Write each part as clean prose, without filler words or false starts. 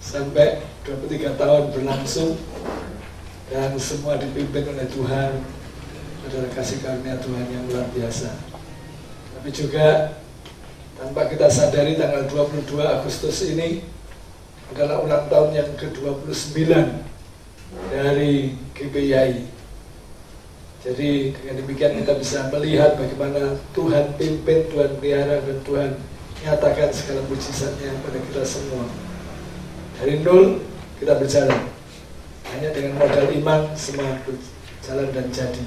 sampai 23 tahun berlangsung, dan semua dipimpin oleh Tuhan. Adalah kasih karunia Tuhan yang luar biasa. Tapi juga tanpa kita sadari tanggal 22 Agustus ini adalah ulang tahun yang ke-29 dari GPII. Jadi dengan demikian kita bisa melihat bagaimana Tuhan pimpin, Tuhan pelihara, dan Tuhan nyatakan segala mujizatnya pada kita semua. Dari nol kita berjalan, hanya dengan modal iman semua berjalan dan jadi.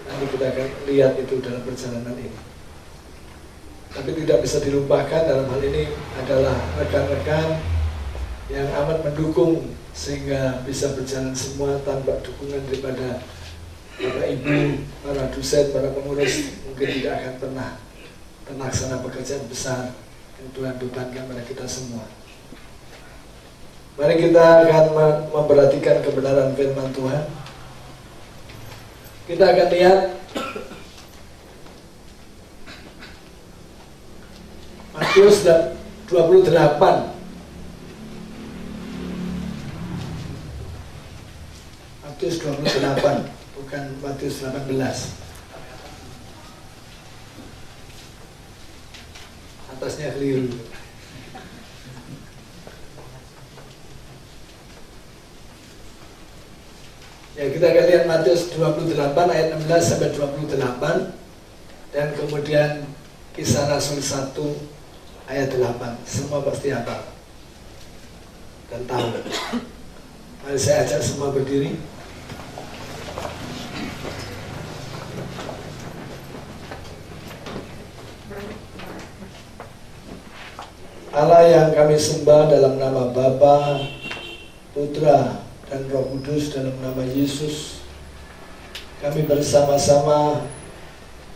Nanti kita akan lihat itu dalam perjalanan ini. Tapi tidak bisa dilupakan dalam hal ini adalah rekan-rekan yang amat mendukung sehingga bisa berjalan semua. Tanpa dukungan daripada Bapak Ibu, para dosen, para pengurus, mungkin tidak akan pernah terlaksana pekerjaan besar yang Tuhan bebankan pada kita semua. Mari kita akan memperhatikan kebenaran firman Tuhan. Kita akan lihat Matius 28. Matius 28, bukan Matius 18. Atasnya keliru. Ya, kita akan lihat Matius 28 ayat 16 sampai 28, dan kemudian Kisah Rasul 1 ayat 8. Semua pasti hafal dan tahu. Mari saya ajak semua berdiri. Allah yang kami sembah dalam nama Bapa, Putra, dan Roh Kudus, dalam nama Yesus, kami bersama-sama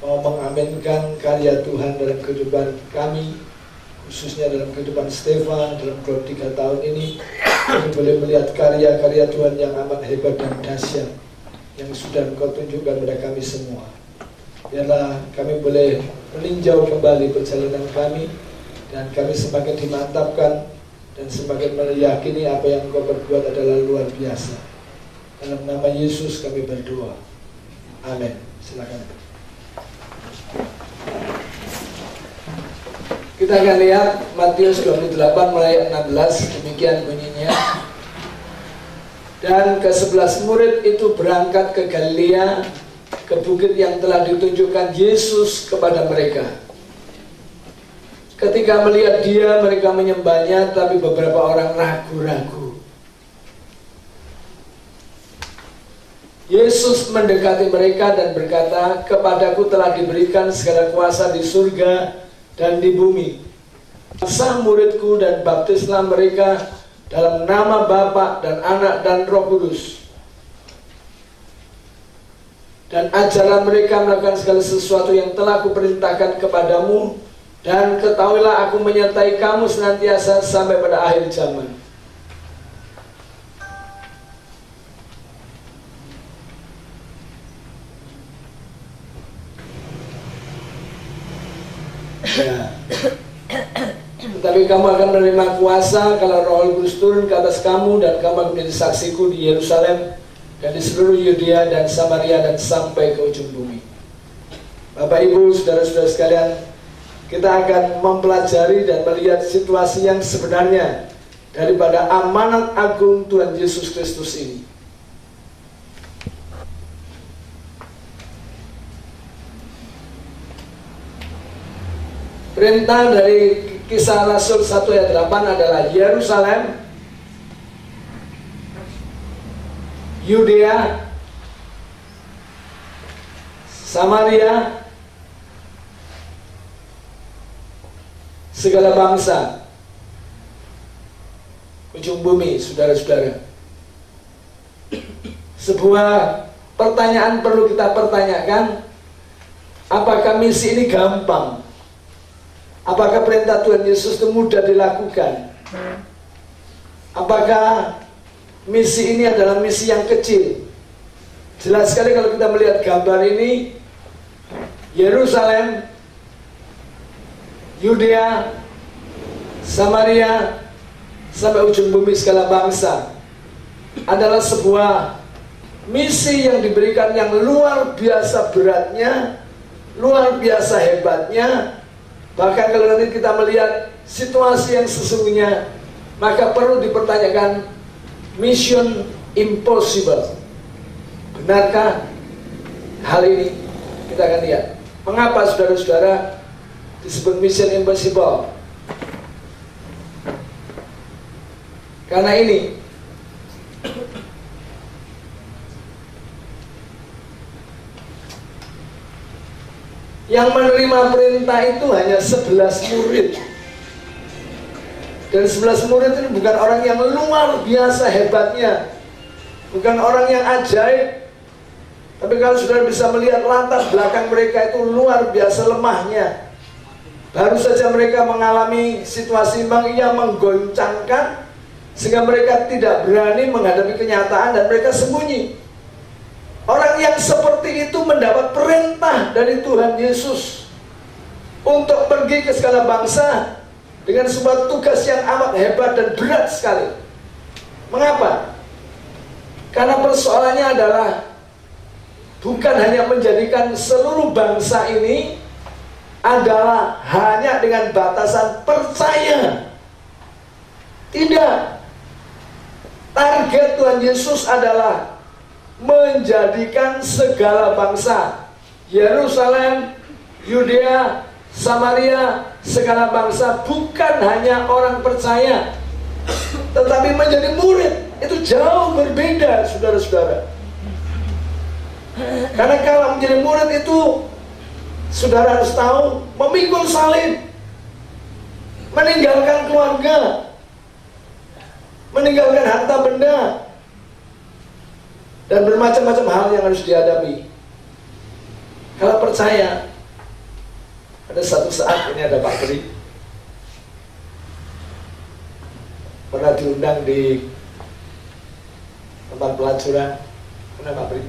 mau mengaminkan karya Tuhan dalam kehidupan kami, khususnya dalam kehidupan Stefan dalam 23 tahun ini. Kami boleh melihat karya-karya Tuhan yang amat hebat dan dahsyat yang sudah Engkau tunjukkan pada kami semua. Biarlah kami boleh meninjau kembali perjalanan kami, dan kami semakin dimantapkan dan semakin meyakini apa yang Engkau perbuat adalah luar biasa. Dalam nama Yesus kami berdoa. Amin. Silakan. Kita akan lihat Matius 28 mulai 16, demikian bunyinya. Dan ke-11 murid itu berangkat ke Galilea, ke bukit yang telah ditunjukkan Yesus kepada mereka. Ketika melihat dia, mereka menyembahnya, tapi beberapa orang ragu-ragu. Yesus mendekati mereka dan berkata, "Kepadaku telah diberikan segala kuasa di surga dan di bumi. Sah muridku dan baptislah mereka dalam nama Bapa dan Anak dan Roh Kudus. Dan ajarlah mereka melakukan segala sesuatu yang telah kuperintahkan kepadamu. Dan ketahuilah aku menyertai kamu senantiasa sampai pada akhir zaman." Ya. Tetapi kamu akan menerima kuasa kalau Roh Kudus turun ke atas kamu, dan kamu akan menjadi saksiku di Yerusalem dan di seluruh Yudea dan Samaria dan sampai ke ujung bumi. Bapak Ibu, saudara-saudara sekalian, kita akan mempelajari dan melihat situasi yang sebenarnya daripada amanat agung Tuhan Yesus Kristus ini. Perintah dari Kisah Rasul 1 ayat 8 adalah Yerusalem, Yudea, Samaria, segala bangsa, ujung bumi, saudara-saudara. Sebuah pertanyaan perlu kita pertanyakan, apakah misi ini gampang? Apakah perintah Tuhan Yesus itu mudah dilakukan? Apakah misi ini adalah misi yang kecil? Jelas sekali kalau kita melihat gambar ini, Yerusalem, Yudea, Samaria, sampai ujung bumi segala bangsa adalah sebuah misi yang diberikan yang luar biasa beratnya, luar biasa hebatnya. Bahkan kalau nanti kita melihat situasi yang sesungguhnya, maka perlu dipertanyakan mission impossible. Benarkah hal ini? Kita akan lihat. Mengapa saudara-saudara disebut mission impossible? Karena ini yang menerima perintah itu hanya 11 murid. Dan 11 murid ini bukan orang yang luar biasa hebatnya, bukan orang yang ajaib. Tapi kalau saudara bisa melihat latar belakang mereka itu luar biasa lemahnya. Baru saja mereka mengalami situasi yang menggoncangkan, sehingga mereka tidak berani menghadapi kenyataan dan mereka sembunyi. Orang yang seperti itu mendapat perintah dari Tuhan Yesus untuk pergi ke segala bangsa dengan sebuah tugas yang amat hebat dan berat sekali. Mengapa? Karena persoalannya adalah bukan hanya menjadikan seluruh bangsa ini adalah hanya dengan batasan percaya. Tidak. Target Tuhan Yesus adalah menjadikan segala bangsa, Yerusalem, Yudea, Samaria, segala bangsa, bukan hanya orang percaya, tetapi menjadi murid. Itu jauh berbeda, saudara-saudara. Karena kalau menjadi murid itu, saudara harus tahu, memikul salib, meninggalkan keluarga, meninggalkan harta benda, dan bermacam-macam hal yang harus dihadapi. Kalau percaya, ada satu saat, ini ada Pak Pri pernah diundang di tempat pelacuran. Pernah Pak Pri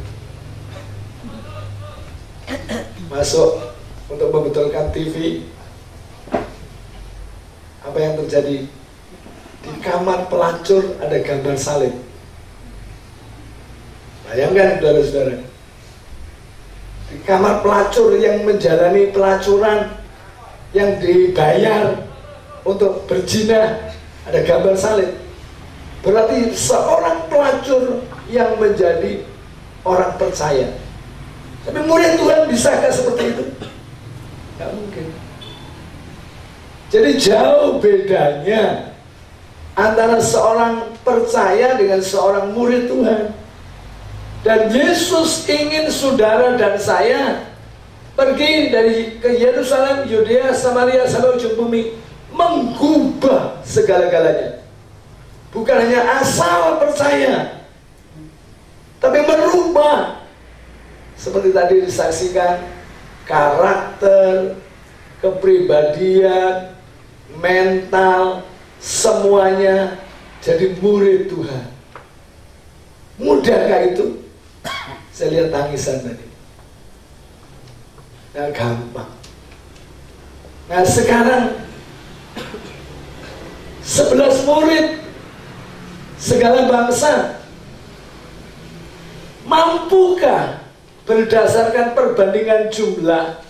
masuk untuk membetulkan TV. Apa yang terjadi? Di kamar pelacur ada gambar salib. Bayangkan saudara-saudara, di kamar pelacur yang menjalani pelacuran, yang dibayar untuk berzina, ada gambar salib. Berarti seorang pelacur yang menjadi orang percaya. Tapi murid Tuhan bisakah seperti itu? Tidak mungkin. Jadi jauh bedanya antara seorang percaya dengan seorang murid Tuhan. Dan Yesus ingin saudara dan saya pergi ke Yerusalem, Yudea, Samaria, sampai ujung bumi, mengubah segala-galanya. Bukan hanya asal percaya, tapi merubah. Seperti tadi disaksikan, karakter, kepribadian, mental, semuanya jadi murid Tuhan. Mudahkah itu? Saya lihat tangisan tadi. Nah, gampang. Nah, sekarang 11 murid segala bangsa, mampukah berdasarkan perbandingan jumlah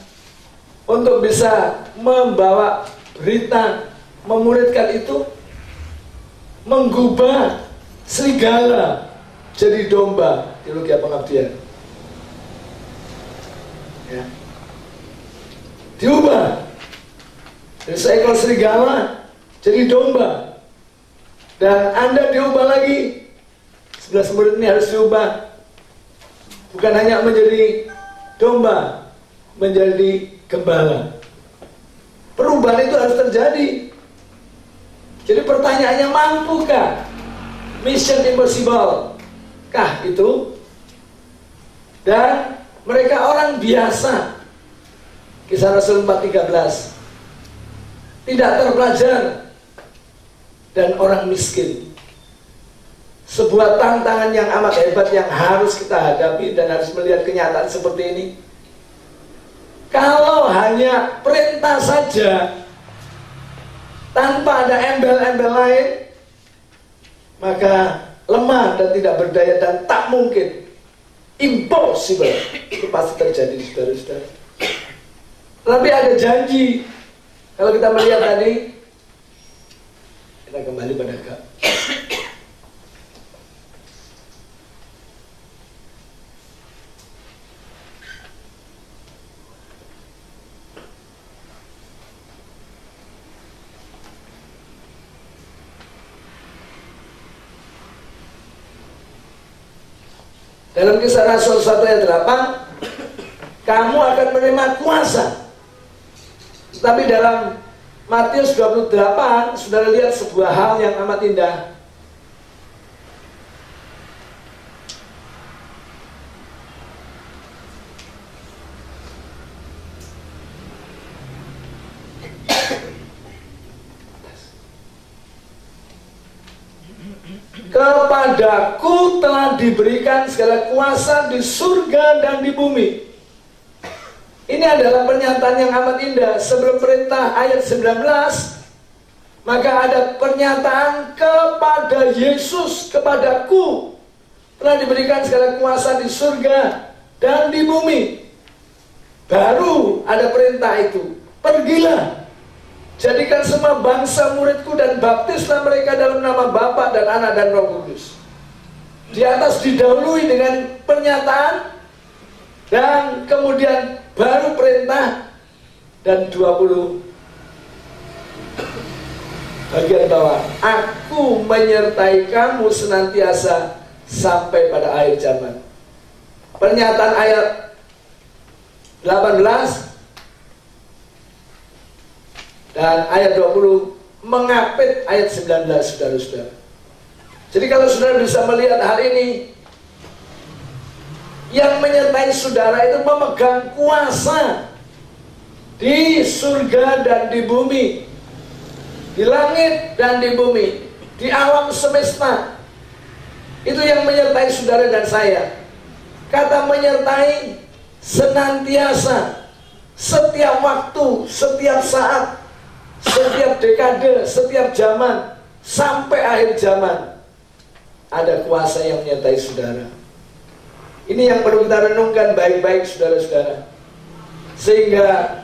untuk bisa membawa berita, memuridkan itu, mengubah serigala jadi domba di Logia Pengabdian? Ya. Diubah dari seekor serigala jadi domba. Dan Anda diubah lagi. 11 murid ini harus diubah. Bukan hanya menjadi domba, menjadi gembala. Perubahan itu harus terjadi. Jadi pertanyaannya, mampukah? Mission impossible kah itu? Dan mereka orang biasa. Kisah Rasul 4:13. Tidak terpelajar dan orang miskin. Sebuah tantangan yang amat hebat yang harus kita hadapi dan harus melihat kenyataan seperti ini. Kalau hanya perintah saja tanpa ada embel-embel lain, maka lemah dan tidak berdaya dan tak mungkin, impossible, itu pasti terjadi, saudara-saudara. Tapi ada janji. Kalau kita melihat tadi, kita kembali pada dalam Kisah Rasul 1 ayat 8, kamu akan menerima kuasa. Tapi dalam Matius 28, saudara lihat sebuah hal yang amat indah. Kepadaku telah diberikan segala kuasa di surga dan di bumi. Ini adalah pernyataan yang amat indah. Sebelum perintah ayat 19, maka ada pernyataan kepada Yesus, kepadaku telah diberikan segala kuasa di surga dan di bumi. Baru ada perintah itu, pergilah, jadikan semua bangsa muridku dan baptislah mereka dalam nama Bapa dan Anak dan Roh Kudus. Di atas didahului dengan pernyataan dan kemudian baru perintah dan 20 bagian bawah. Aku menyertai kamu senantiasa sampai pada akhir zaman. Pernyataan ayat 18 dan ayat 20 mengapit ayat 19, saudara-saudara. Jadi kalau saudara bisa melihat hal ini, yang menyertai saudara itu memegang kuasa di surga dan di bumi, di langit dan di bumi, di alam semesta. Itu yang menyertai saudara dan saya. Kata menyertai senantiasa, setiap waktu, setiap saat, setiap dekade, setiap zaman, sampai akhir zaman, ada kuasa yang menyertai saudara. Ini yang perlu kita renungkan baik-baik, saudara-saudara. Sehingga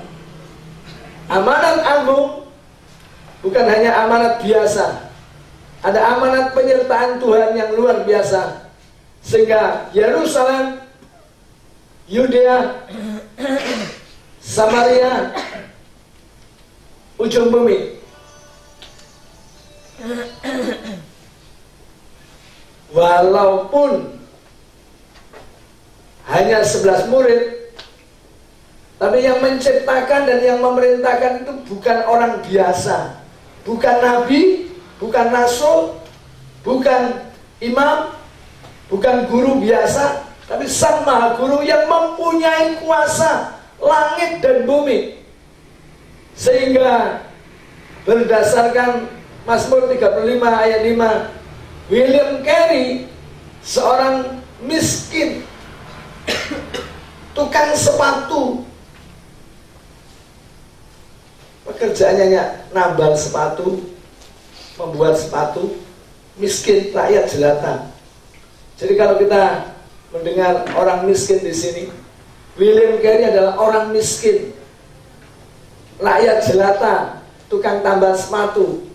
amanat agung bukan hanya amanat biasa, ada amanat penyertaan Tuhan yang luar biasa. Sehingga Yerusalem, Yudea, Samaria, ujung bumi, walaupun hanya 11 murid, tapi yang menciptakan dan yang memerintahkan itu bukan orang biasa, bukan nabi, bukan rasul, bukan imam, bukan guru biasa, tapi Sang Maha Guru yang mempunyai kuasa langit dan bumi. Sehingga berdasarkan Mazmur 35 ayat 5, William Carey, seorang miskin tukang sepatu, pekerjaannya hanya nambal sepatu, membuat sepatu, miskin, rakyat jelata. Jadi kalau kita mendengar orang miskin di sini, William Carey adalah orang miskin, rakyat jelata, tukang tambal sepatu,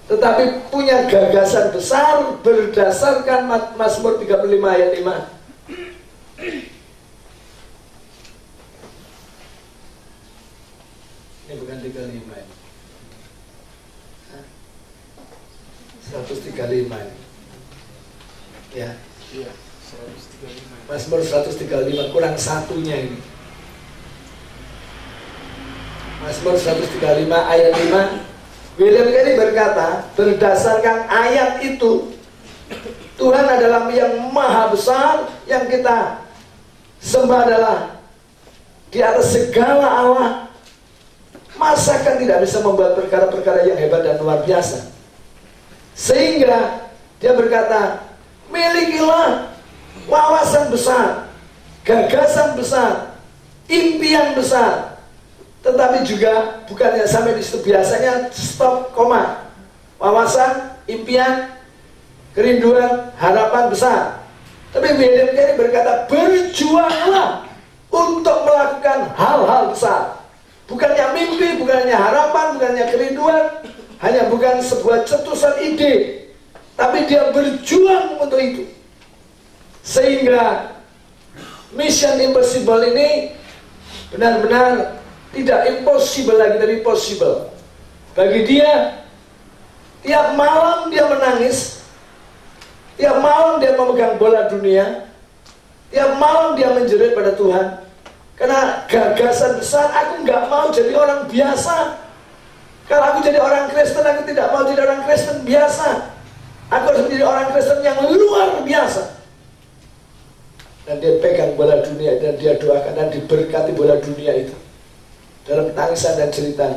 tetapi punya gagasan besar berdasarkan Mazmur 35 ayat 5. Ini bukan 35 ini, 135 ini. Ya, iya, 135. Mazmur 135 kurang satunya ini. Mazmur 135 ayat 5, William Carey berkata, berdasarkan ayat itu, Tuhan adalah yang maha besar, yang kita sembah adalah di atas segala Allah. Masakan tidak bisa membuat perkara-perkara yang hebat dan luar biasa? Sehingga dia berkata, milikilah wawasan besar, gagasan besar, impian besar. Tetapi juga bukannya sampai di situ, biasanya stop koma. wawasan, impian, kerinduan, harapan besar. Tapi William Carey berkata, berjuanglah untuk melakukan hal-hal besar. Bukannya mimpi, bukannya harapan, bukannya kerinduan, hanya bukan sebuah cetusan ide, tapi dia berjuang untuk itu. Sehingga Mission Impossible ini benar-benar tidak impossible lagi, tapi possible. Bagi dia, tiap malam dia menangis, tiap malam dia memegang bola dunia, tiap malam dia menjerit pada Tuhan. Karena gagasan besar, aku nggak mau jadi orang biasa. Kalau aku jadi orang Kristen, aku tidak mau jadi orang Kristen biasa. Aku harus menjadi orang Kristen yang luar biasa. Dan dia pegang bola dunia dan dia doakan dan diberkati bola dunia itu. Dalam tangisan dan cerita,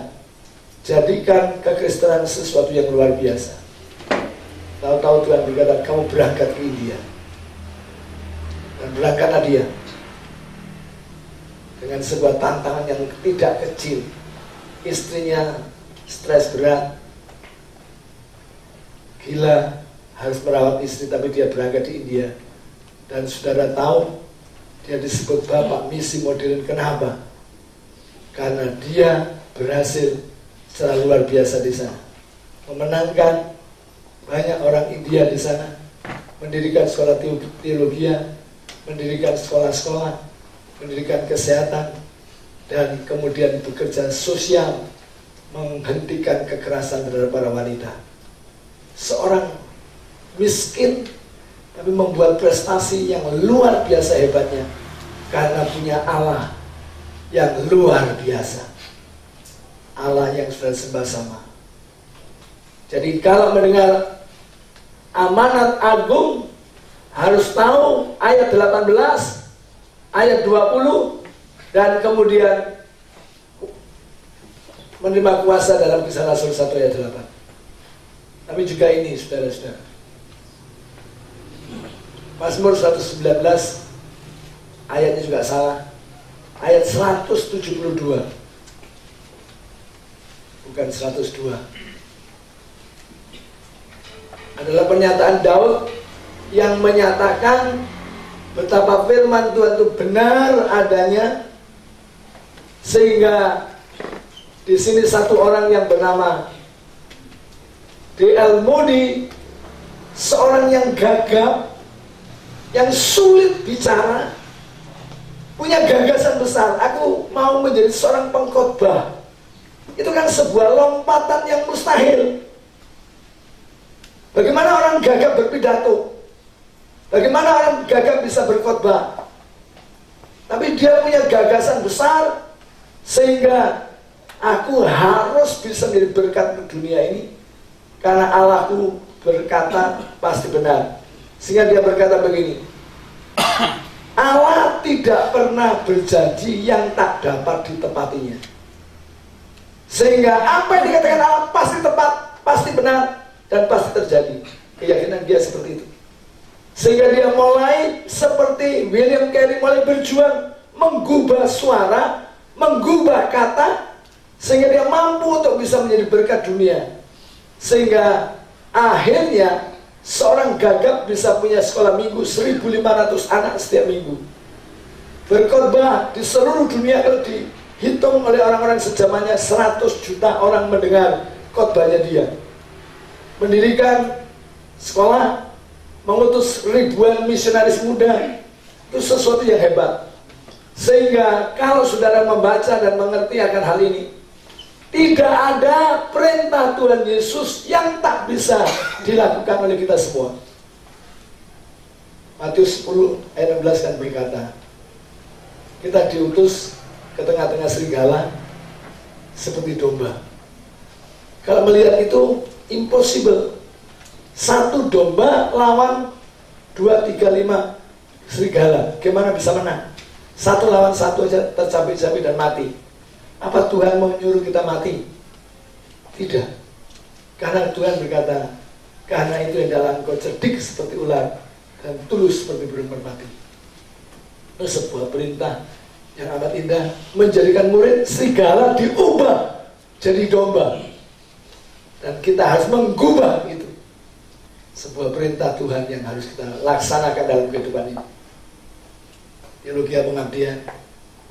jadikan kekristenan sesuatu yang luar biasa. Tahu-tahu Tuhan berkata, kamu berangkat ke India. Dan berangkatlah dia dengan sebuah tantangan yang tidak kecil. Istrinya stres berat, gila, harus merawat istri, tapi dia berangkat di India. Dan saudara tahu, dia disebut Bapak Misi Modern. Kenapa? Karena dia berhasil secara luar biasa di sana, memenangkan banyak orang India di sana, mendirikan sekolah teologi, mendirikan sekolah-sekolah, mendirikan kesehatan, dan kemudian bekerja sosial, menghentikan kekerasan terhadap para wanita. Seorang miskin, tapi membuat prestasi yang luar biasa hebatnya, karena punya Allah yang luar biasa, Allah yang sudah sembah sama. Jadi kalau mendengar amanat agung, harus tahu ayat 18, ayat 20, dan kemudian menerima kuasa dalam Kisah Rasul 1 ayat 8. Tapi juga ini, saudara-saudara, Mazmur 119 ayatnya juga salah, ayat 172, bukan 102. Adalah pernyataan Daud yang menyatakan betapa firman Tuhan itu benar adanya, sehingga di sini satu orang yang bernama D.L. Moody, seorang yang gagap, yang sulit bicara, punya gagasan besar. Aku mau menjadi seorang pengkhotbah. Itu kan sebuah lompatan yang mustahil. Bagaimana orang gagap berpidato? Bagaimana orang gagap bisa berkhotbah? Tapi dia punya gagasan besar, sehingga aku harus bisa menjadi berkat untuk dunia ini, karena Allahku berkata pasti benar. Sehingga dia berkata begini, Allah tidak pernah berjanji yang tak dapat ditepatinya. Sehingga apa yang dikatakan Allah pasti tepat, pasti benar, dan pasti terjadi. Keyakinan dia seperti itu. Sehingga dia mulai seperti William Carey, mulai berjuang menggubah suara, menggubah kata, sehingga dia mampu untuk bisa menjadi berkat dunia. Sehingga akhirnya seorang gagap bisa punya sekolah minggu 1.500 anak setiap minggu. Berkhotbah di seluruh dunia, kalau dihitung oleh orang-orang sejamannya, 100 juta orang mendengar khotbahnya dia. Mendirikan sekolah, mengutus ribuan misionaris muda, itu sesuatu yang hebat. Sehingga kalau saudara membaca dan mengerti akan hal ini, tidak ada perintah Tuhan Yesus yang tak bisa dilakukan oleh kita semua. Matius 10 ayat 16 kan berkata, kita diutus ke tengah-tengah serigala seperti domba. Kalau melihat itu impossible. Satu domba lawan 2, 3, 5 serigala, gimana bisa menang? Satu lawan satu aja tercapek-capek dan mati. Apa Tuhan mau nyuruh kita mati? Tidak. Karena Tuhan berkata, karena itu adalah engkau cerdik seperti ular dan tulus seperti burung merpati. Itu sebuah perintah yang amat indah, menjadikan murid serigala diubah jadi domba. Dan kita harus menggubah itu. Sebuah perintah Tuhan yang harus kita laksanakan dalam kehidupan ini. Teologi pengabdian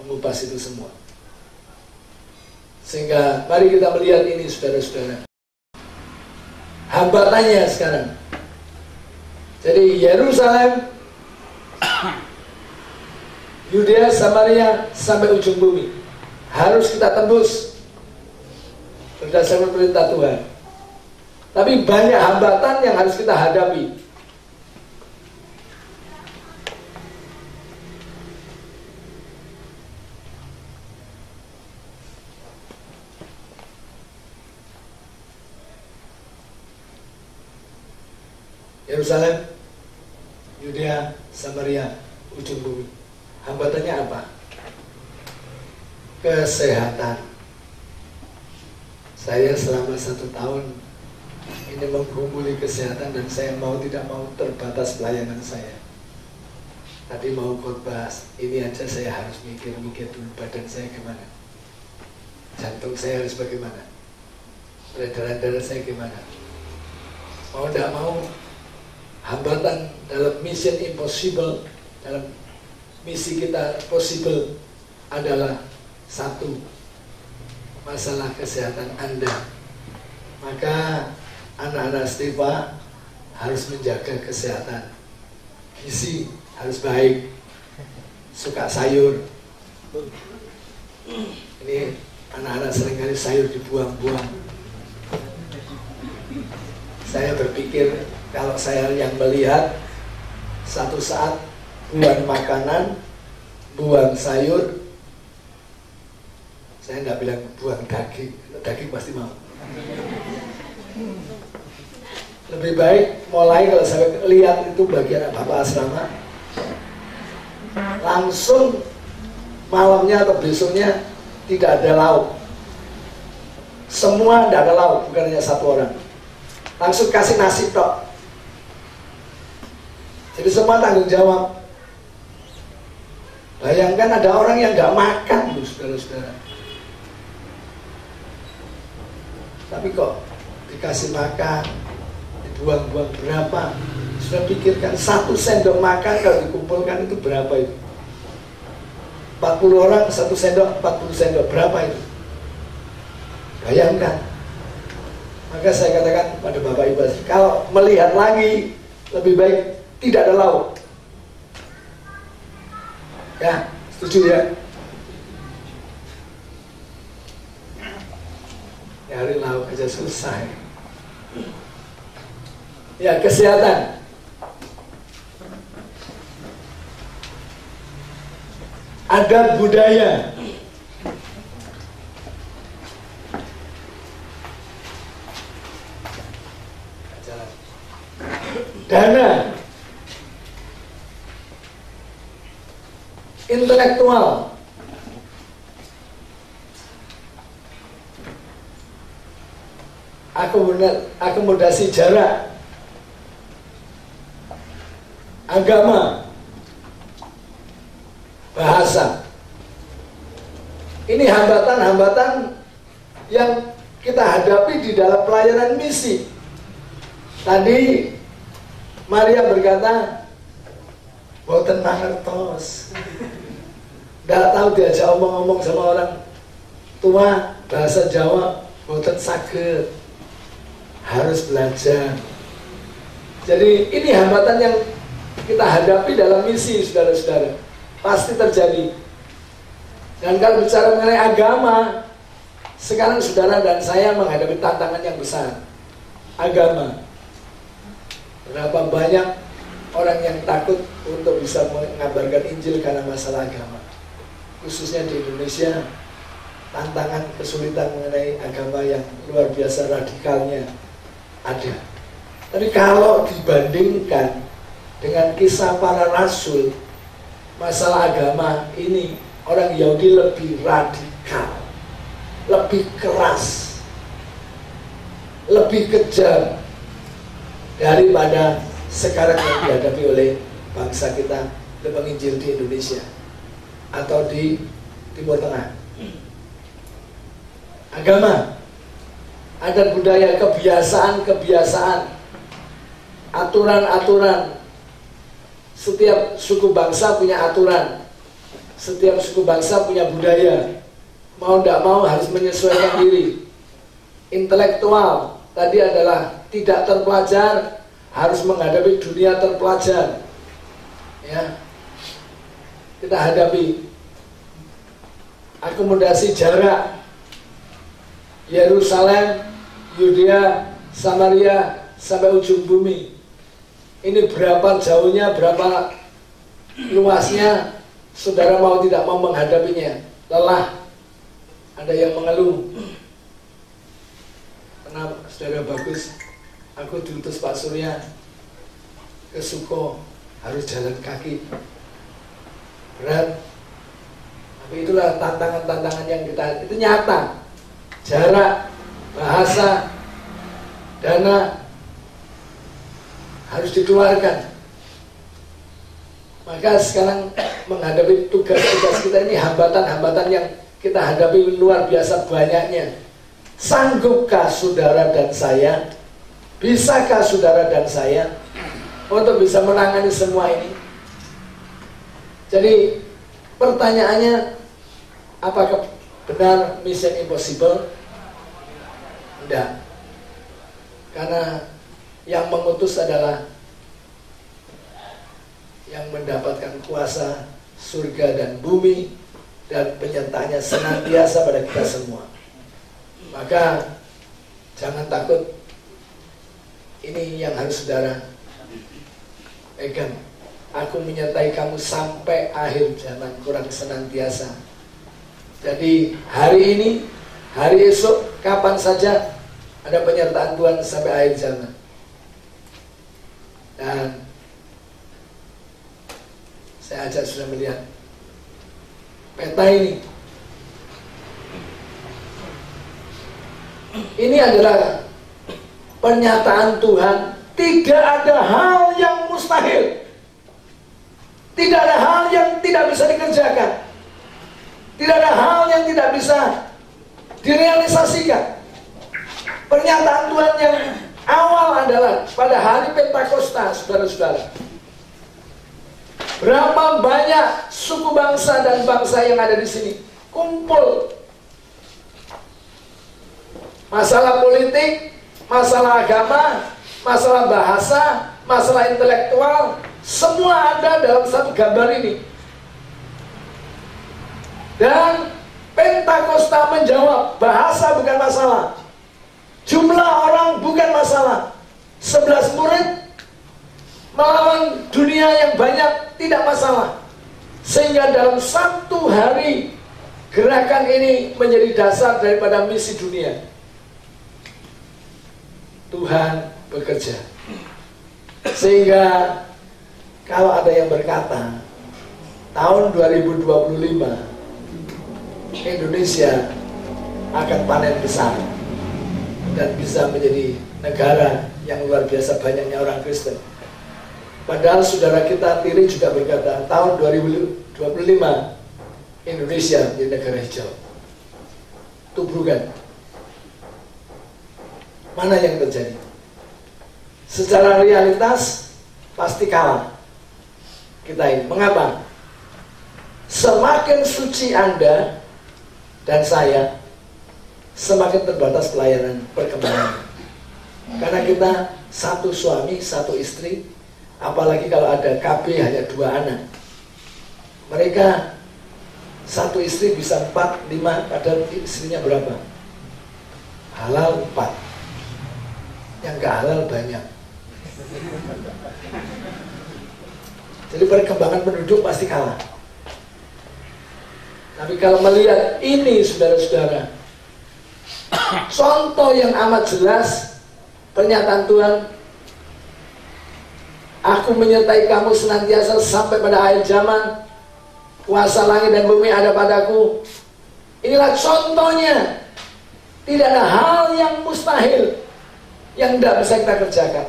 mengupas itu semua. Sehingga mari kita melihat ini saudara-saudara. Hambatannya sekarang. Jadi Yerusalem, Yudea, Samaria sampai ujung bumi harus kita tembus berdasarkan perintah Tuhan. Tapi banyak hambatan yang harus kita hadapi. Yerusalem, Yudea, Samaria, ujung bumi. Hambatannya apa? Kesehatan. Saya selama 1 tahun ini menggumuli kesehatan dan saya mau tidak mau terbatas pelayanan saya. Tadi mau khotbah, ini aja saya harus mikir-mikir dulu badan saya gimana, jantung saya harus bagaimana, peredaran darah saya gimana. Mau tidak mau, hambatan dalam mission impossible, dalam misi kita possible adalah satu, masalah kesehatan Anda. Maka anak-anak Stefa harus menjaga kesehatan. Gizi harus baik, suka sayur. Ini anak-anak seringkali sayur dibuang-buang. Saya berpikir kalau saya yang melihat satu saat buang makanan, buang sayur, saya nggak bilang buang daging, daging pasti mau. Lebih baik mulai kalau saya lihat itu bagian Bapak asrama, langsung malamnya atau besoknya tidak ada lauk. Semua tidak ada lauk, bukan hanya satu orang. Langsung kasih nasi tok. Jadi semua tanggung jawab. Bayangkan ada orang yang nggak makan, saudara-saudara. Tapi kok dikasih makan, dibuang-buang berapa? Sudah pikirkan 1 sendok makan kalau dikumpulkan itu berapa itu? 40 orang 1 sendok, 40 sendok berapa itu? Bayangkan. Maka saya katakan pada Bapak Ibu, kalau melihat lagi lebih baik tidak ada lauk. Ya, setuju ya? Nyari lauk aja susah. Ya, kesehatan. Adat budaya. Dana. Intelektual. Akomodasi jarak. Agama. Bahasa. Ini hambatan-hambatan yang kita hadapi di dalam pelayanan misi. Tadi Maria berkata, boten mangertos. Tidak tahu diajak omong-omong sama orang tua bahasa Jawa, boten saged. Harus belajar. Jadi ini hambatan yang kita hadapi dalam misi, saudara-saudara. Pasti terjadi. Dan kalau bicara mengenai agama, sekarang saudara dan saya menghadapi tantangan yang besar. Agama. Berapa banyak orang yang takut untuk bisa mengabarkan Injil karena masalah agama. Khususnya di Indonesia, tantangan kesulitan mengenai agama yang luar biasa radikalnya ada. Tapi kalau dibandingkan dengan kisah para rasul, masalah agama ini orang Yahudi lebih radikal, lebih keras, lebih kejam daripada sekarang yang dihadapi oleh bangsa kita di penginjil di Indonesia atau di Timur Tengah. Agama adat budaya, kebiasaan-kebiasaan, aturan-aturan. Setiap suku bangsa punya aturan, setiap suku bangsa punya budaya. Mau tidak mau harus menyesuaikan diri. Intelektual tadi adalah tidak terpelajar, harus menghadapi dunia terpelajar. Ya, kita hadapi akomodasi jarak Yerusalem, Yudea, Samaria sampai ujung bumi. Ini berapa jauhnya, berapa luasnya, saudara mau tidak mau menghadapinya. Lelah, ada yang mengeluh. Kenapa saudara bagus, aku diutus Pak Surya ke Suko, harus jalan kaki, berat. Tapi itulah tantangan-tantangan yang kita, itu nyata. Jarak, bahasa, dana harus dikeluarkan. Maka sekarang menghadapi tugas-tugas kita ini, hambatan-hambatan yang kita hadapi luar biasa banyaknya. Sanggupkah saudara dan saya, bisakah saudara dan saya untuk bisa menangani semua ini? Jadi pertanyaannya, apakah benar mission impossible? Tidak. Karena yang mengutus adalah yang mendapatkan kuasa surga dan bumi, dan penyertaannya senantiasa pada kita semua. Maka jangan takut. Ini yang harus saudara pegang. Aku menyertai kamu sampai akhir zaman, kurang senantiasa. Jadi hari ini, hari esok, kapan saja ada penyertaan Tuhan sampai akhir zaman. Dan saya ajak sudah melihat peta ini. Ini adalah pernyataan Tuhan. Tidak ada hal yang mustahil. Tidak ada hal yang tidak bisa dikerjakan. Tidak ada hal yang tidak bisa direalisasikan. Pernyataan Tuhan yang awal adalah pada hari Pentakosta, saudara-saudara. Berapa banyak suku bangsa dan bangsa yang ada di sini kumpul. Masalah politik, masalah agama, masalah bahasa, masalah intelektual, semua ada dalam satu gambar ini. Dan Pentakosta menjawab, bahasa bukan masalah, jumlah orang bukan masalah, 11 murid melawan dunia yang banyak tidak masalah. Sehingga dalam satu hari gerakan ini menjadi dasar daripada misi dunia. Tuhan bekerja. Sehingga kalau ada yang berkata tahun 2025 Indonesia akan panen besar dan bisa menjadi negara yang luar biasa banyaknya orang Kristen. Padahal saudara kita Tiri juga berkata tahun 2025 Indonesia menjadi negara hijau. Tubrukan. Mana yang terjadi? Secara realitas pasti kalah kita ini. Mengapa? Semakin suci Anda dan saya, semakin terbatas pelayanan perkembangan. Karena kita satu suami, satu istri, apalagi kalau ada KB hanya 2 anak. Mereka satu istri bisa 4, 5, padahal istrinya berapa? Halal 4, yang gak halal banyak. Jadi perkembangan penduduk pasti kalah. Tapi kalau melihat ini saudara-saudara, contoh yang amat jelas, pernyataan Tuhan, aku menyertai kamu senantiasa sampai pada akhir zaman, kuasa langit dan bumi ada padaku. Inilah contohnya. Tidak ada hal yang mustahil yang tidak bisa kita kerjakan,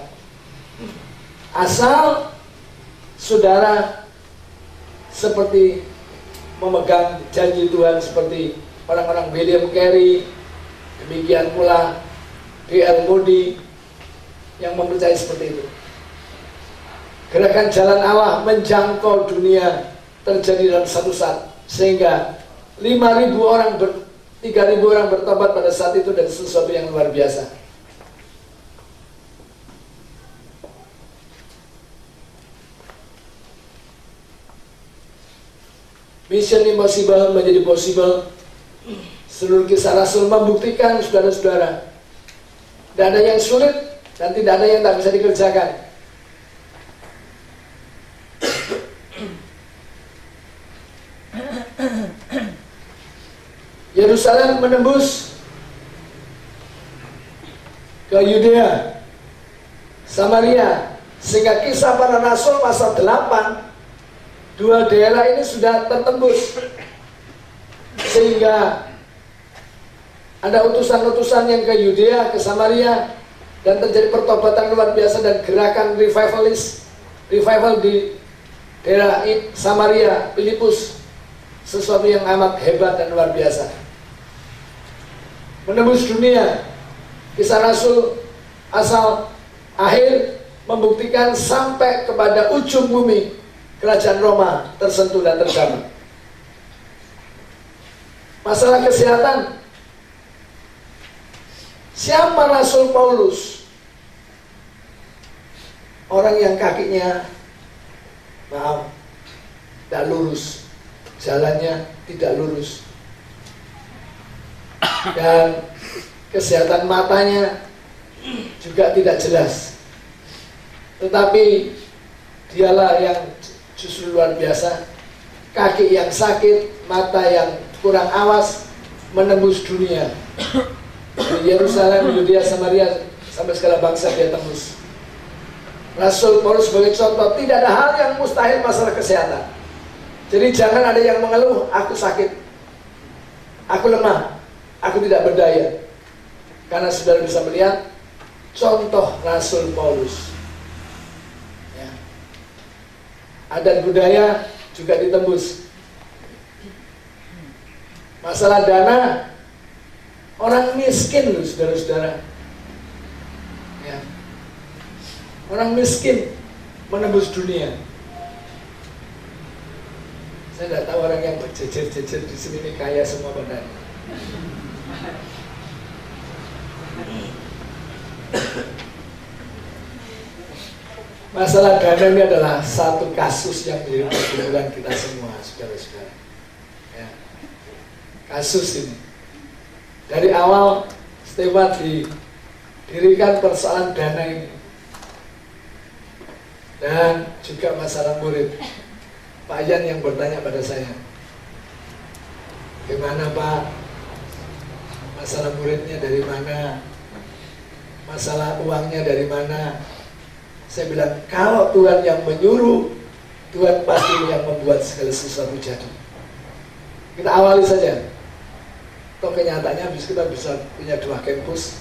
asal saudara seperti memegang janji Tuhan seperti orang-orang William Carey. Demikian pula D.L. Moody yang mempercayai seperti itu. Gerakan jalan Allah menjangkau dunia terjadi dalam satu saat, sehingga 5.000 orang 3.000 orang bertobat pada saat itu, dan sesuatu yang luar biasa. Mission impossible menjadi possible. Seluruh kisah Rasul membuktikan, saudara-saudara, tidak ada yang sulit dan tidak ada yang tak bisa dikerjakan. Yerusalem menembus ke Yudea, Samaria, sehingga kisah para Rasul pasal 8, dua daerah ini sudah tertembus, sehingga ada utusan-utusan yang ke Yudea, ke Samaria, dan terjadi pertobatan luar biasa dan gerakan revival di daerah Samaria, Filipus, sesuatu yang amat hebat dan luar biasa. Menembus dunia, kisah Rasul asal akhir membuktikan sampai kepada ujung bumi, kerajaan Roma tersentuh dan terjamah. Masalah kesehatan, siapa Rasul Paulus? Orang yang kakinya, maaf, tidak lurus, jalannya tidak lurus, dan kesehatan matanya juga tidak jelas. Tetapi dialah yang justru luar biasa, kaki yang sakit, mata yang kurang awas, menembus dunia. Di Yerusalem, Yudea, Samaria, sampai segala bangsa dia tembus. Rasul Paulus sebagai contoh, tidak ada hal yang mustahil masalah kesehatan. Jadi jangan ada yang mengeluh, aku sakit, aku lemah, aku tidak berdaya. Karena saudara bisa melihat contoh Rasul Paulus. Ya. Adat budaya juga ditembus. Masalah dana, orang miskin loh saudara-saudara. Ya. Orang miskin menembus dunia. Saya tidak tahu orang yang berjejer-jejer di sini ini kaya semua badan. Masalah dana ini adalah satu kasus yang menjadi pergumulan kita semua, saudara-saudara. Ya. Kasus ini dari awal Stefan didirikan persoalan dana ini, dan juga masalah murid. Pak Yan yang bertanya pada saya, gimana Pak, masalah muridnya dari mana, masalah uangnya dari mana? Saya bilang, kalau Tuhan yang menyuruh, Tuhan pasti yang membuat segala sesuatu jadi. Kita awali saja. Toh kenyataannya kita bisa punya 2 kampus.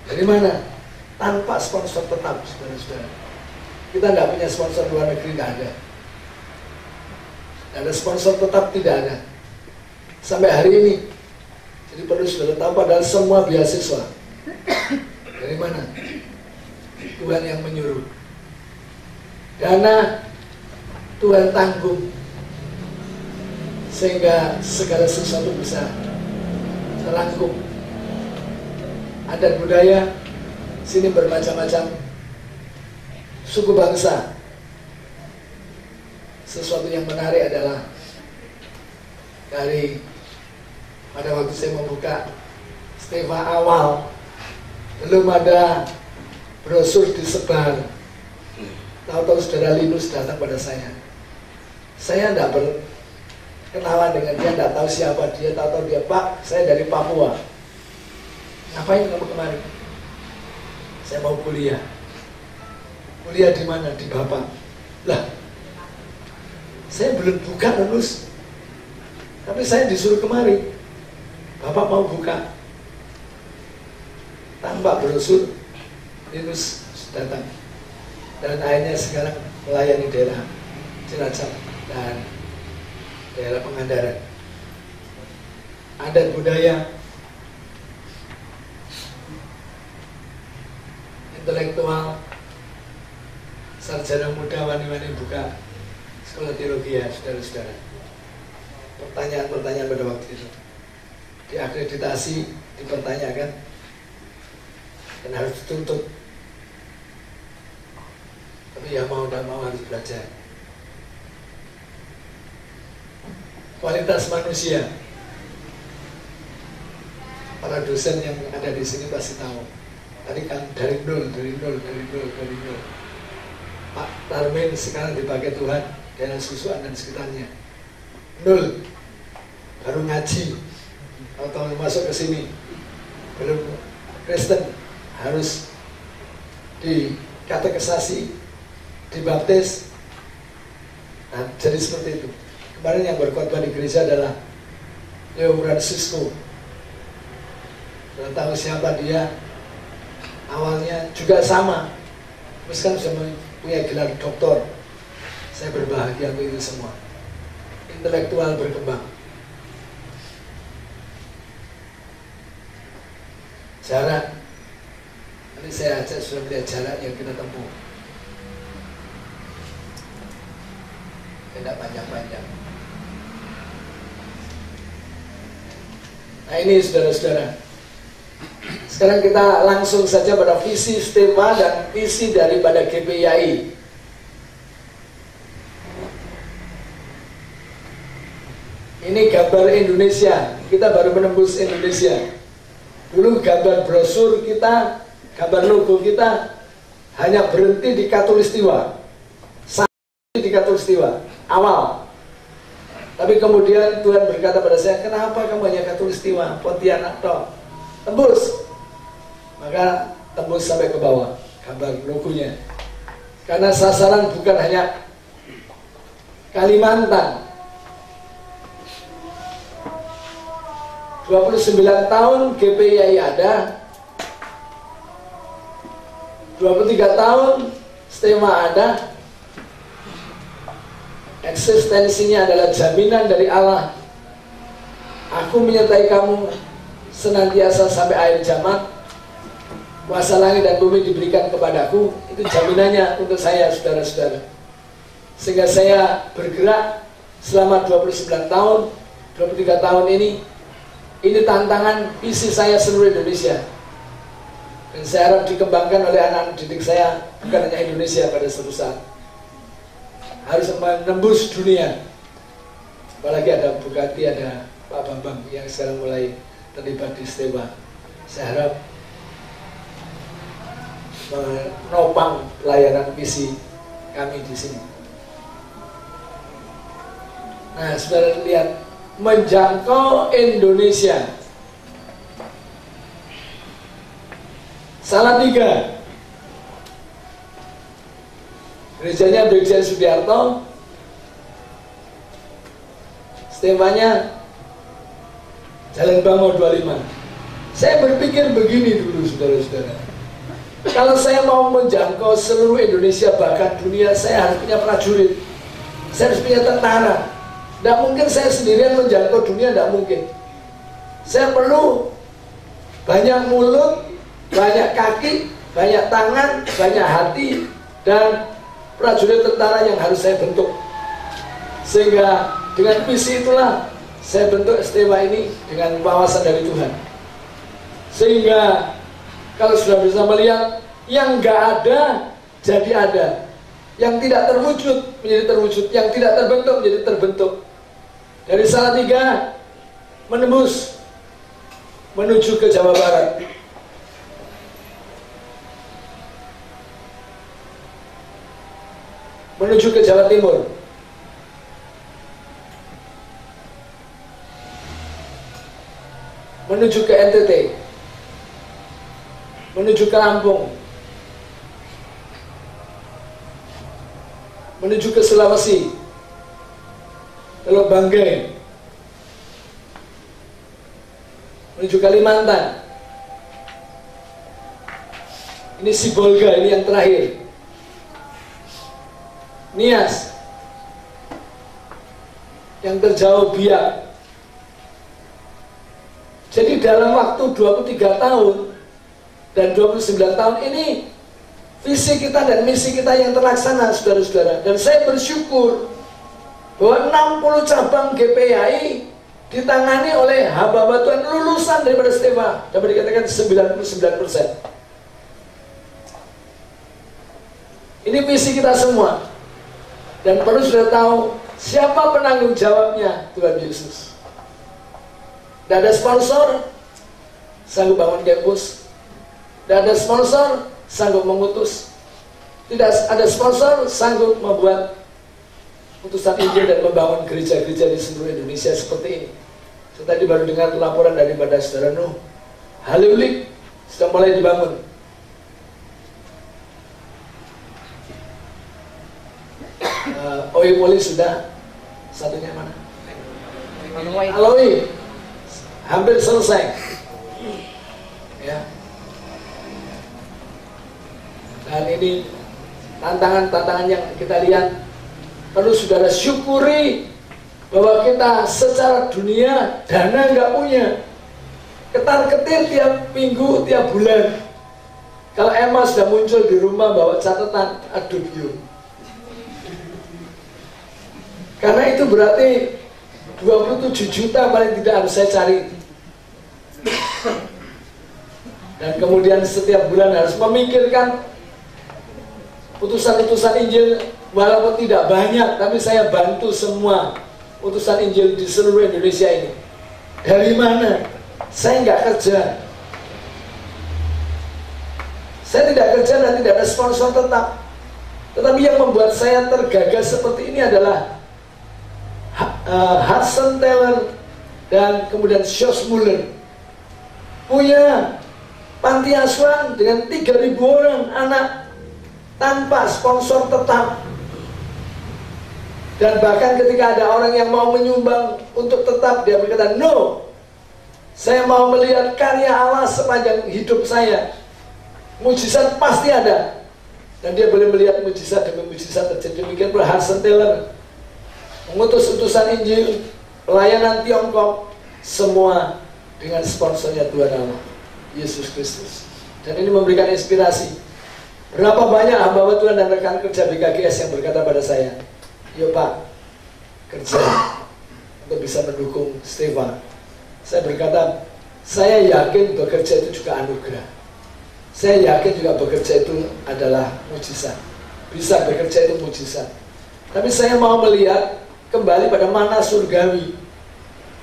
Dari mana? Tanpa sponsor tetap, saudara-saudara. Kita tidak punya sponsor luar negeri, tidak ada. Ada sponsor tetap, tidak ada sampai hari ini. Jadi perlu saudara tahu, padahal semua beasiswa dari mana? Tuhan yang menyuruh. Dana Tuhan tanggung, sehingga segala sesuatu bisa terangkum. Adat budaya sini bermacam-macam, suku bangsa. Sesuatu yang menarik adalah dari pada waktu saya membuka Steva awal, belum ada brosur disebar. Tahu-tahu saudara Linus datang pada saya. Saya tidak berkenalan dengan dia, tidak tahu siapa dia. Tahu-tahu dia, Pak, saya dari Papua. Ngapain kamu kemari? Saya mau kuliah. Kuliah di mana? Di Bapak. Lah, saya belum buka lulus, tapi saya disuruh kemari. Bapak mau buka. Tanpa brosur, Linus datang. Dan akhirnya sekarang melayani daerah Cilacap dan daerah Pangandaran. Adat budaya intelektual, sarjana muda, wani-wani buka sekolah teologi ya, saudara-saudara. Pertanyaan-pertanyaan pada waktu itu diakreditasi, dipertanyakan, dan harus dituntut. Tapi ya mau tidak mau harus belajar. Kualitas manusia, para dosen yang ada di sini pasti tahu. Tadi kan dari nol. Pak Tarmin sekarang dipakai Tuhan dengan Susuan dan sekitarnya. Nol, baru ngaji, atau masuk ke sini, belum Kristen, harus dikatekisasi, dibaptis. Nah, jadi seperti itu. Kemarin yang berkhotbah di gereja adalah Leo Francisco. Sudah tahu siapa dia, awalnya juga sama, terus kan sudah punya gelar doktor. Saya berbahagia untuk itu semua. Intelektual berkembang. Jarak, nanti saya ajak sudah melihat jarak yang kita tempuh. Tidak panjang-panjang. Nah ini saudara-saudara. Sekarang kita langsung saja pada visi STEMA dan visi daripada GPIAI. Ini gambar Indonesia. Kita baru menembus Indonesia. Dulu gambar brosur kita, gambar logo kita hanya berhenti di Katulistiwa. Sampai di Katulistiwa awal. Tapi kemudian Tuhan berkata pada saya, kenapa kamu hanya Katulistiwa, Pontianak toh? Tembus. Maka tembus sampai ke bawah gambar logonya. Karena sasaran bukan hanya Kalimantan. 29 tahun GPIAI ada, 23 tahun STEMA ada. Eksistensinya adalah jaminan dari Allah. Aku menyertai kamu senantiasa sampai akhir zaman. Kuasa langit dan bumi diberikan kepadaku. Itu jaminannya untuk saya, saudara-saudara. Sehingga saya bergerak selama 29 tahun, 23 tahun ini. Ini tantangan visi saya seluruh Indonesia. Dan saya harap dikembangkan oleh anak-anak didik saya, bukan hanya Indonesia pada suatu saat. Harus menembus dunia. Apalagi ada Bugatti, ada Pak Bambang yang sekarang mulai terlibat di STEMA. Saya harap menopang pelayanan visi kami di sini. Nah, saudara lihat, menjangkau Indonesia. Salatiga. Gerejanya Brigjen Sudiarto. STEMA-nya Jalan Bango 25. Saya berpikir begini dulu, saudara-saudara. Kalau saya mau menjangkau seluruh Indonesia, bahkan dunia, saya harus punya prajurit. Saya harus punya tentara. Tidak mungkin saya sendirian menjangkau dunia, tidak mungkin. Saya perlu banyak mulut, banyak kaki, banyak tangan, banyak hati, dan prajurit tentara yang harus saya bentuk. Sehingga dengan visi itulah saya bentuk STEMA ini dengan wawasan dari Tuhan. Sehingga kalau sudah bisa melihat yang nggak ada jadi ada, yang tidak terwujud menjadi terwujud, yang tidak terbentuk menjadi terbentuk. Dari Salatiga menembus menuju ke Jawa Barat. Menuju ke Jawa Timur. Menuju ke NTT. Menuju ke Lampung. Menuju ke Sulawesi. Teluk Banggai. Menuju Kalimantan. Ini Sibolga, ini yang terakhir. Nias. Yang terjauh Biak. Jadi dalam waktu 23 tahun dan 29 tahun ini visi kita dan misi kita yang terlaksana, saudara-saudara. Dan saya bersyukur bahwa 60 cabang GPI ditangani oleh hamba-hamba Tuhan lulusan daripada Steva. Dapat dikatakan 99%. Ini visi kita semua. Dan perlu sudah tahu siapa penanggung jawabnya, Tuhan Yesus. Tidak ada sponsor, sanggup bangun kampus. Tidak ada sponsor, sanggup mengutus. Tidak ada sponsor, sanggup membuat utusan Injil dan membangun gereja-gereja di seluruh Indonesia seperti ini. Saya tadi baru dengar laporan daripada saudara Nuh, Haliulik sudah mulai dibangun. Oimoli sudah, satunya mana? Aloi hampir selesai. Ya. Dan ini tantangan-tantangan yang kita lihat, perlu saudara syukuri bahwa kita secara dunia dana nggak punya, ketar-ketir tiap minggu, tiap bulan. Kalau Emma sudah muncul di rumah bawa catatan, aduh yuk. Karena itu berarti 27 juta paling tidak harus saya cari. Dan kemudian setiap bulan harus memikirkan utusan-utusan Injil, walaupun tidak banyak, tapi saya bantu semua utusan Injil di seluruh Indonesia ini. Dari mana? Saya nggak kerja. Saya tidak kerja dan tidak ada sponsor tetap. Tetapi yang membuat saya tergagas seperti ini adalah Hudson Taylor dan kemudian Josh Muller punya panti asuhan dengan 3.000 orang anak tanpa sponsor tetap. Dan bahkan ketika ada orang yang mau menyumbang untuk tetap, dia berkata, no, saya mau melihat karya Allah sepanjang hidup saya. Mujizat pasti ada. Dan dia boleh melihat mujizat demi mujizat terjadi. Demikian pula Hudson Taylor mengutus utusan Injil, pelayanan Tiongkok, semua dengan sponsornya Tuhan Allah, Yesus Kristus. Dan ini memberikan inspirasi. Berapa banyak hamba Tuhan dan rekan kerja BKGS yang berkata pada saya, yuk Pak, kerja untuk bisa mendukung Steva. Saya berkata, saya yakin bekerja itu juga anugerah. Saya yakin juga bekerja itu adalah mujizat. Bisa bekerja itu mujizat. Tapi saya mau melihat kembali pada mana surgawi.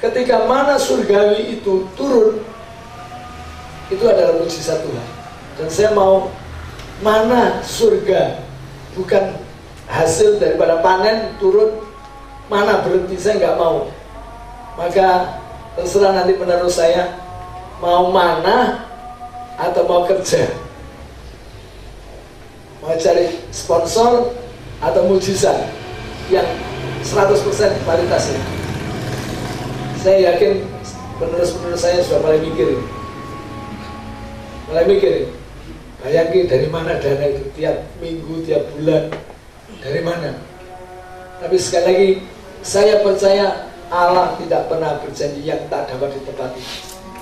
Ketika mana surgawi itu turun, itu adalah mujizat Tuhan. Dan saya mau mana surga, bukan hasil daripada panen turun, mana berhenti, saya nggak mau. Maka terserah nanti penerus saya mau mana atau mau kerja, mau cari sponsor atau mujizat yang 100% kualitasnya. Saya yakin penerus-penerus saya sudah mulai mikirin. Bayangin dari mana dana itu, tiap minggu, tiap bulan, dari mana. Tapi sekali lagi, saya percaya Allah tidak pernah berjanji yang tak dapat ditepati.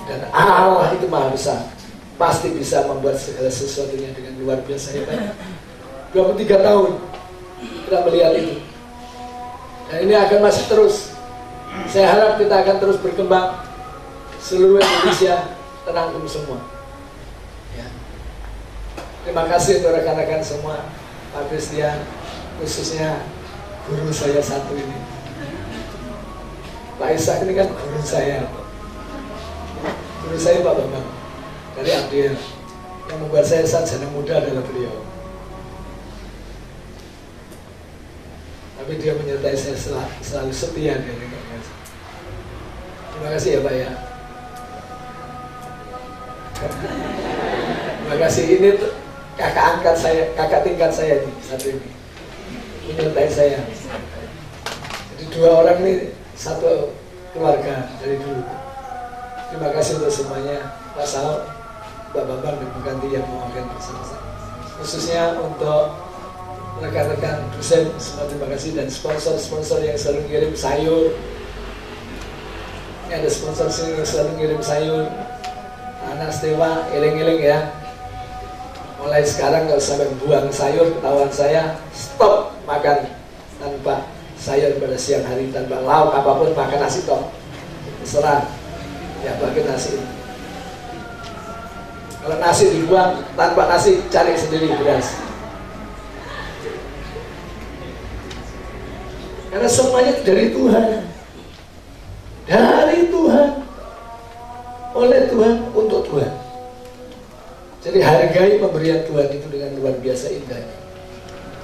Dan Allah itu maha besar, pasti bisa membuat segala sesuatunya dengan luar biasa hebat. 23 tahun kita melihat itu. Dan ini akan masih terus. Saya harap kita akan terus berkembang. Seluruh Indonesia terangkum semua. Ya. Terima kasih untuk rekan-rekan semua, Pak Christian, khususnya guru saya satu ini. Pak Ishak ini kan guru saya. Guru saya Pak Bambang dari Abdiel. Yang membuat saya sarjana muda adalah beliau. Tapi dia menyertai saya selalu setia. Terima kasih ya Pak ya. Terima kasih. Ini kakak angkat saya, kakak tingkat saya nih satu ini, menyertai saya. Jadi dua orang ini satu keluarga dari dulu. Terima kasih untuk semuanya, Pak Sal, Mbak Bambang dan Bu Kanti yang mewakilkan bersama-sama. Khususnya untuk rekan-rekan dosen, semua terima kasih, dan sponsor-sponsor yang selalu ngirim sayur. Ini ada sponsor sini yang selalu ngirim sayur. Anak Steva, eling-eling ya. Mulai sekarang kalau sampai buang sayur, ketahuan saya stop makan tanpa sayur pada siang hari, tanpa lauk apapun, makan nasi tok. Serang, ya pakai nasi. Kalau nasi dibuang, tanpa nasi cari sendiri beras. Karena semuanya dari Tuhan. Dari Tuhan. Oleh Tuhan, untuk Tuhan. Jadi hargai pemberian Tuhan itu dengan luar biasa indahnya.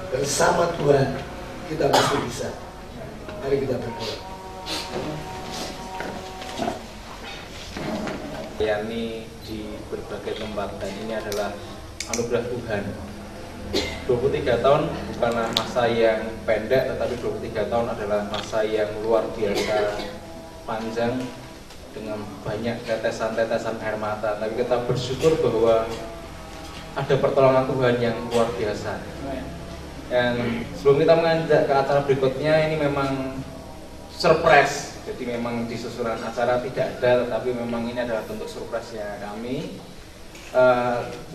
Bersama Tuhan kita pasti bisa. Mari kita berdoa. Melayani di berbagai tempat, dan ini adalah anugerah Tuhan. 23 tahun bukanlah masa yang pendek, tetapi 23 tahun adalah masa yang luar biasa panjang dengan banyak tetesan-tetesan air mata. Tapi kita bersyukur bahwa ada pertolongan Tuhan yang luar biasa. Dan sebelum kita mengajak ke acara berikutnya, ini memang surprise. Jadi memang di susunan acara tidak ada, tetapi memang ini adalah bentuk surprise-nya kami.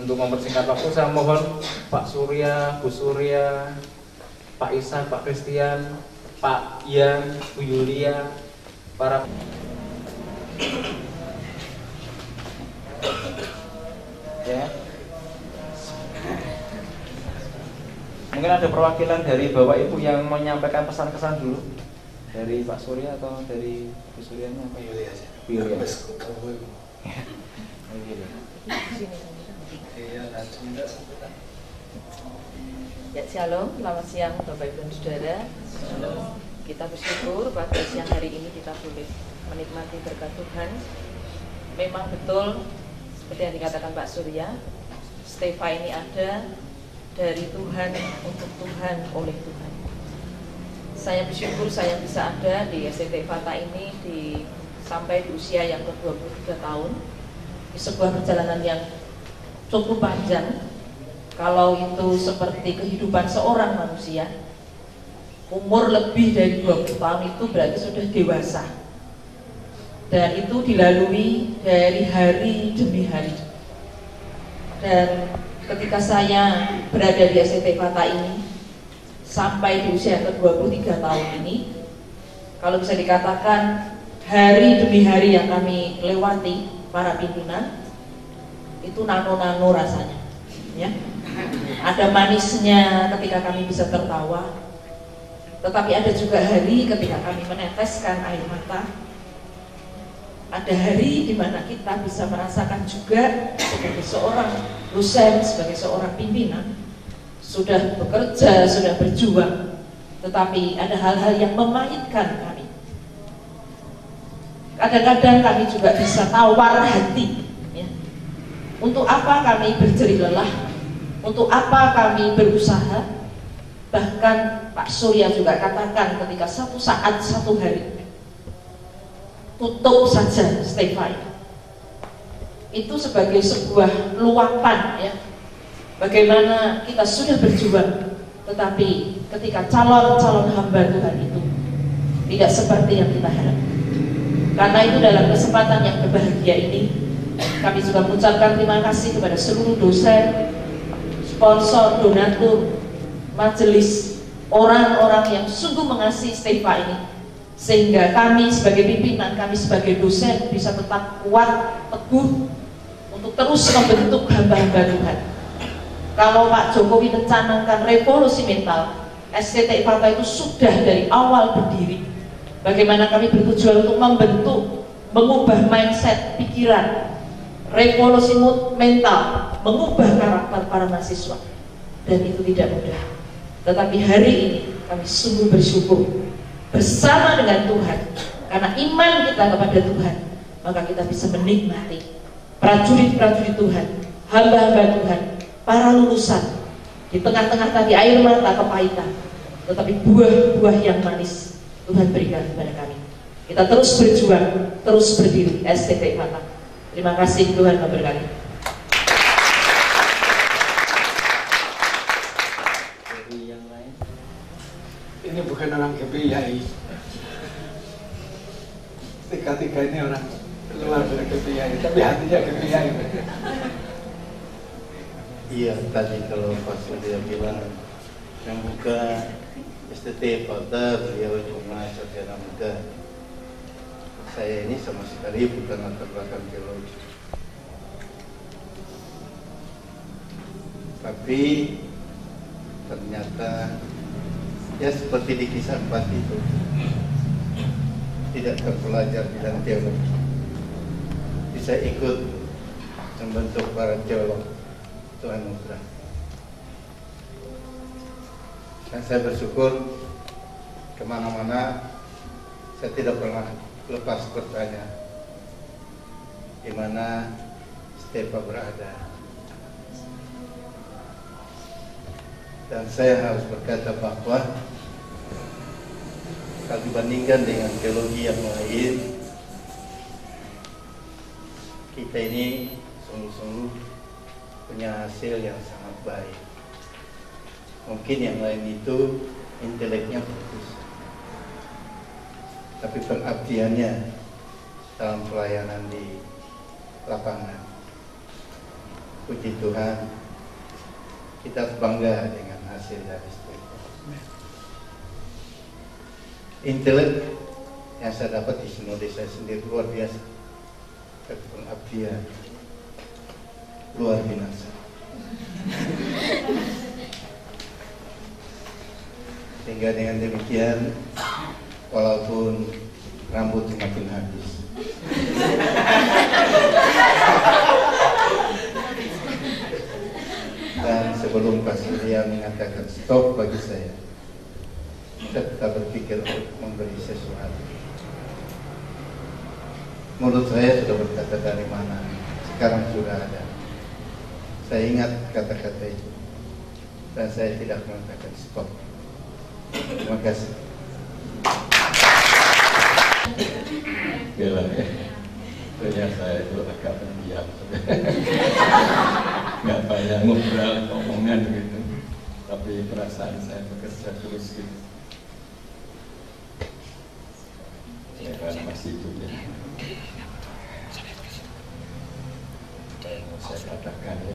Untuk mempersingkat waktu, saya mohon Pak Surya, Bu Surya, Pak Isa, Pak Christian, Pak Ian, Bu Yulia, para ya. Mungkin ada perwakilan dari Bapak Ibu yang menyampaikan pesan-kesan dulu. Dari Pak Surya atau dari Bu Suryanya? Pak Yulia aja. Bu Yulia. Ya, shalom, selamat siang Bapak Ibu dan Saudara. Kita bersyukur pada siang hari ini kita boleh menikmati berkat Tuhan. Memang betul seperti yang dikatakan Pak Surya, Stefa ini ada dari Tuhan, untuk Tuhan, oleh Tuhan. Saya bersyukur saya bisa ada di STT Fata ini sampai di usia yang ke-23 tahun, di sebuah perjalanan yang cukup panjang. Kalau itu seperti kehidupan seorang manusia, umur lebih dari 20 tahun itu berarti sudah dewasa. Dan itu dilalui dari hari demi hari. Dan ketika saya berada di STT Fata ini, sampai di usia ke-23 tahun ini, kalau bisa dikatakan hari demi hari yang kami lewati, para pimpinan, itu nano-nano rasanya, ya. Ada manisnya ketika kami bisa tertawa, tetapi ada juga hari ketika kami meneteskan air mata. Ada hari di mana kita bisa merasakan juga sebagai seorang dosen, sebagai seorang pimpinan, sudah bekerja, sudah berjuang, tetapi ada hal-hal yang memahitkan kami. Kadang-kadang kami juga bisa tawar hati, ya. Untuk apa kami berjerih lelah? Untuk apa kami berusaha? Bahkan Pak Surya juga katakan ketika satu saat, satu hari, tutup saja Stefa. Itu sebagai sebuah luapan, ya. Bagaimana kita sudah berjuang, tetapi ketika calon-calon hamba Tuhan itu tidak seperti yang kita harapkan. Karena itu dalam kesempatan yang berbahagia ini, kami juga mengucapkan terima kasih kepada seluruh dosen, sponsor, donatur, majelis, orang-orang yang sungguh mengasihi Stefa ini, sehingga kami sebagai pimpinan, kami sebagai dosen bisa tetap kuat, teguh untuk terus membentuk hamba-hamba Tuhan. Kalau Pak Jokowi mencanangkan revolusi mental, STT Fata itu sudah dari awal berdiri. Bagaimana kami bertujuan untuk membentuk, mengubah mindset, pikiran, revolusi mental, mengubah karakter para mahasiswa. Dan itu tidak mudah. Tetapi hari ini kami sungguh bersyukur bersama dengan Tuhan, karena iman kita kepada Tuhan, maka kita bisa menikmati prajurit-prajurit Tuhan, hamba-hamba Tuhan, para lulusan di tengah-tengah tadi air mata kepahitan, tetapi buah-buah yang manis Tuhan berikan kepada kami. Kita terus berjuang, terus berdiri STT Fata. Terima kasih, Tuhan memberkati. yang lain. Ini bukan orang GPI. Tiga-tiga ini orang luar dari GPI, tapi hatinya GPI. Iya, tadi kalau Pak Surya bilang yang buka STT Pada beliau cuma sarjana muda. Saya ini sama sekali bukan latar belakang teologi. Tapi ternyata ya seperti di kisah 4 itu, tidak terpelajar bidang teologi, bisa ikut membentuk para teolog. Tuhan anugerah. Dan saya bersyukur kemana-mana saya tidak pernah lepas bertanya di mana Stepa berada. Dan saya harus berkata bahwa kalau dibandingkan dengan teologi yang lain, kita ini sungguh-sungguh punya hasil yang sangat baik. Mungkin yang lain itu inteleknya bagus, tapi pengabdiannya dalam pelayanan di lapangan, puji Tuhan, kita bangga dengan hasil dari Stepa. Intelek yang saya dapat di sinode saya sendiri luar biasa, tapi pengabdian luar biasa. Sehingga dengan demikian, walaupun rambut semakin habis, dan sebelum Pak Surya mengatakan stop bagi saya tetap berpikir untuk memberi sesuatu. Mulut saya sudah berkata dari mana, sekarang sudah ada. Saya ingat kata-kata itu dan saya tidak mengatakan stop. Terima kasih. Gila ya, sebenarnya saya itu agak pendiam, nggak banyak ngobrol, omongan gitu, tapi perasaan saya bekerja terus gitu. Ya kan masih hidup ya. Saya katakan